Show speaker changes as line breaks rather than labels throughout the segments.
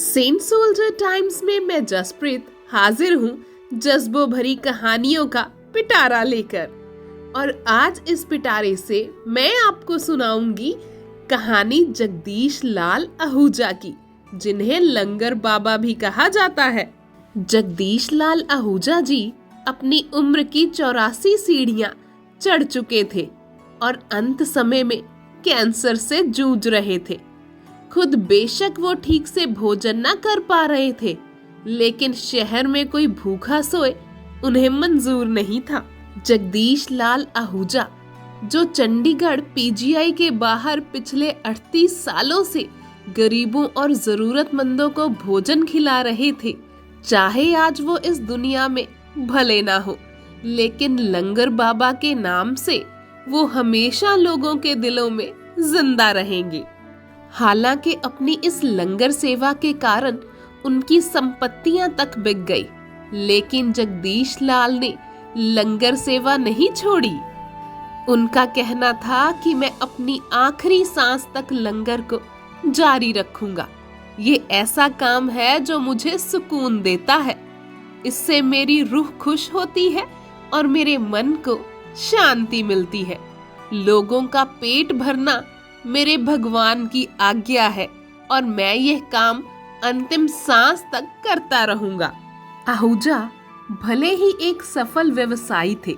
Saint soldier times में मैं जसप्रीत हाजिर हूँ जज्बों भरी कहानियों का पिटारा लेकर। और आज इस पिटारे से मैं आपको सुनाऊंगी कहानी जगदीश लाल आहूजा की, जिन्हें लंगर बाबा भी कहा जाता है। जगदीश लाल आहूजा जी अपनी उम्र की 84 सीढ़ियां चढ़ चुके थे और अंत समय में कैंसर से जूझ रहे थे। खुद बेशक वो ठीक से भोजन न कर पा रहे थे, लेकिन शहर में कोई भूखा सोए उन्हें मंजूर नहीं था। जगदीश लाल आहूजा, जो चंडीगढ़ पीजीआई के बाहर पिछले 38 सालों से गरीबों और जरूरतमंदों को भोजन खिला रहे थे, चाहे आज वो इस दुनिया में भले ना हो, लेकिन लंगर बाबा के नाम से वो हमेशा लोगों के दिलों में जिंदा रहेंगे। हालांकि अपनी इस लंगर सेवा के कारण उनकी संपत्तियां तक बिक गई, लेकिन जगदीश लाल ने लंगर सेवा नहीं छोड़ी। उनका कहना था कि मैं अपनी आखिरी सांस तक लंगर को जारी रखूंगा। ये ऐसा काम है जो मुझे सुकून देता है, इससे मेरी रूह खुश होती है और मेरे मन को शांति मिलती है। लोगों का पेट भरना मेरे भगवान की आज्ञा है और मैं यह काम अंतिम सांस तक करता रहूंगा। आहूजा भले ही एक सफल व्यवसायी थे,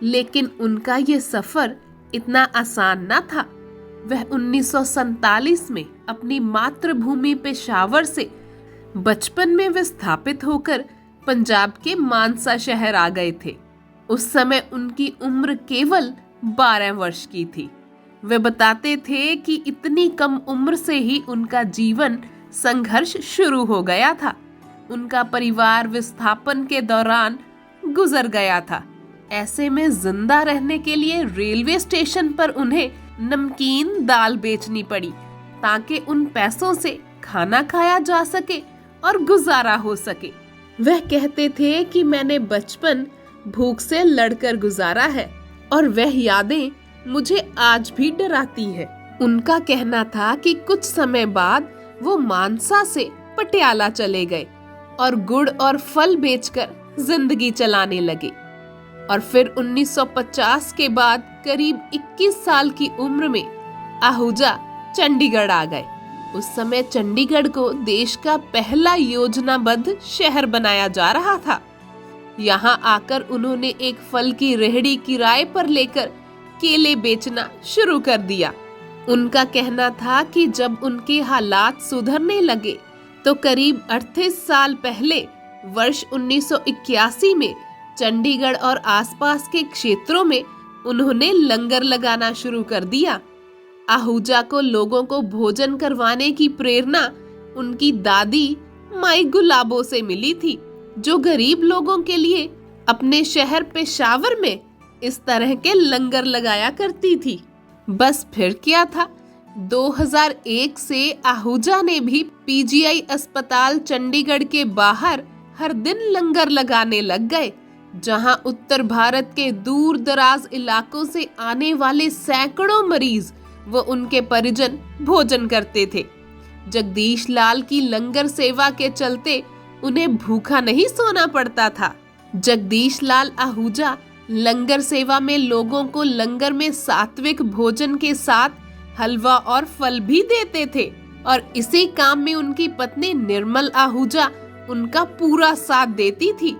लेकिन उनका यह सफर इतना आसान न था। वह 1947 में अपनी मातृभूमि पेशावर से बचपन में विस्थापित होकर पंजाब के मानसा शहर आ गए थे। उस समय उनकी उम्र केवल 12 वर्ष की थी। वे बताते थे कि इतनी कम उम्र से ही उनका जीवन संघर्ष शुरू हो गया था। उनका परिवार विस्थापन के दौरान गुजर गया था। ऐसे में जिंदा रहने के लिए रेलवे स्टेशन पर उन्हें नमकीन दाल बेचनी पड़ी, ताकि उन पैसों से खाना खाया जा सके और गुजारा हो सके। वह कहते थे कि मैंने बचपन भूख से लड़कर गुजारा है और वह यादें मुझे आज भी डराती है। उनका कहना था कि कुछ समय बाद वो मानसा से पटियाला चले गए और गुड़ और फल बेचकर जिंदगी चलाने लगे। और फिर 1950 के बाद करीब 21 साल की उम्र में आहूजा चंडीगढ़ आ गए। उस समय चंडीगढ़ को देश का पहला योजनाबद्ध शहर बनाया जा रहा था। यहाँ आकर उन्होंने एक फल की रेहड़ी किराए पर लेकर केले बेचना शुरू कर दिया। उनका कहना था कि जब उनके हालात सुधरने लगे तो करीब 38 साल पहले वर्ष 1981 में चंडीगढ़ और आसपास के क्षेत्रों में उन्होंने लंगर लगाना शुरू कर दिया। आहूजा को लोगों को भोजन करवाने की प्रेरणा उनकी दादी माई गुलाबो से मिली थी, जो गरीब लोगों के लिए अपने शहर पेशावर में इस तरह के लंगर लगाया करती थी। बस फिर क्या था, 2001 से आहूजा ने भी पीजीआई अस्पताल चंडीगढ़ के बाहर हर दिन लंगर लगाने लग गए, जहां उत्तर भारत के दूर दराज इलाकों से आने वाले सैकड़ों मरीज व उनके परिजन भोजन करते थे। जगदीश लाल की लंगर सेवा के चलते उन्हें भूखा नहीं सोना पड़ता था। जगदीश लाल आहूजा लंगर सेवा में लोगों को लंगर में सात्विक भोजन के साथ हलवा और फल भी देते थे, और इसी काम में उनकी पत्नी निर्मल आहूजा उनका पूरा साथ देती थी।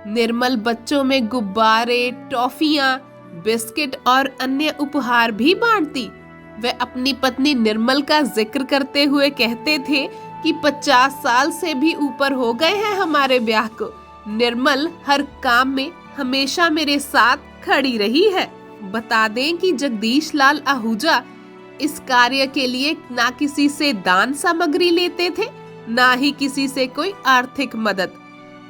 निर्मल बच्चों में गुब्बारे, टॉफियां, बिस्किट और अन्य उपहार भी बांटती। वे अपनी पत्नी निर्मल का जिक्र करते हुए कहते थे कि 50 साल से भी ऊपर हो गए हैं हमारे ब्याह को। निर्मल हर काम में हमेशा मेरे साथ खड़ी रही है। बता दें कि जगदीश लाल आहूजा इस कार्य के लिए ना किसी से दान सामग्री लेते थे, ना ही किसी से कोई आर्थिक मदद।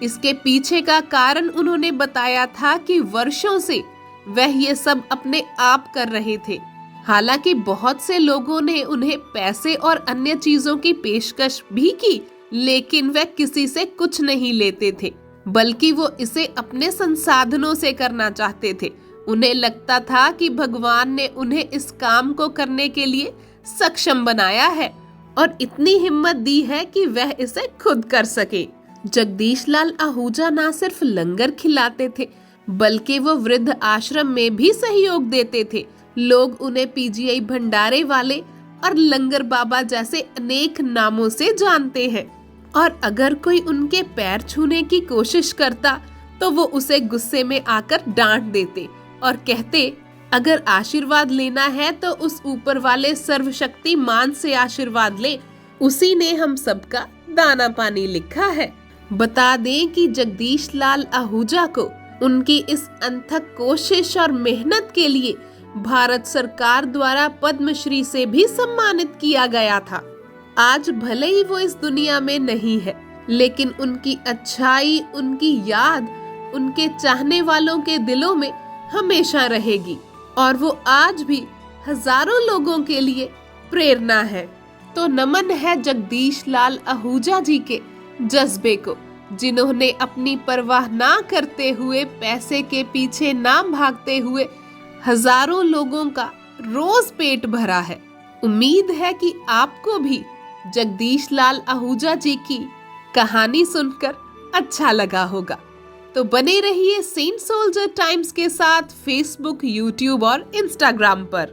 इसके पीछे का कारण उन्होंने बताया था कि वर्षों से वह ये सब अपने आप कर रहे थे। हालांकि बहुत से लोगों ने उन्हें पैसे और अन्य चीजों की पेशकश भी की, लेकिन वह किसी से कुछ नहीं लेते थे, बल्कि वो इसे अपने संसाधनों से करना चाहते थे। उन्हें लगता था कि भगवान ने उन्हें इस काम को करने के लिए सक्षम बनाया है और इतनी हिम्मत दी है कि वह इसे खुद कर सके। जगदीश लाल आहूजा ना सिर्फ लंगर खिलाते थे, बल्कि वो वृद्ध आश्रम में भी सहयोग देते थे। लोग उन्हें पीजीआई भंडारे वाले और लंगर बाबा जैसे अनेक नामों से जानते हैं। और अगर कोई उनके पैर छूने की कोशिश करता तो वो उसे गुस्से में आकर डांट देते और कहते, अगर आशीर्वाद लेना है तो उस ऊपर वाले सर्वशक्तिमान से आशीर्वाद ले, उसी ने हम सबका दाना पानी लिखा है। बता दें कि जगदीश लाल आहूजा को उनकी इस अथक कोशिश और मेहनत के लिए भारत सरकार द्वारा पद्मश्री से भी सम्मानित किया गया था। आज भले ही वो इस दुनिया में नहीं है, लेकिन उनकी अच्छाई, उनकी याद उनके चाहने वालों के दिलों में हमेशा रहेगी और वो आज भी हजारों लोगों के लिए प्रेरणा है। तो नमन है जगदीश लाल आहूजा जी के जज्बे को, जिन्होंने अपनी परवाह ना करते हुए, पैसे के पीछे ना भागते हुए हजारों लोगों का रोज पेट भरा है। उम्मीद है कि आपको भी जगदीश लाल आहूजा जी की कहानी सुनकर अच्छा लगा होगा। तो बने रहिए सेंट सोल्जर टाइम्स के साथ फेसबुक, यूट्यूब और इंस्टाग्राम पर।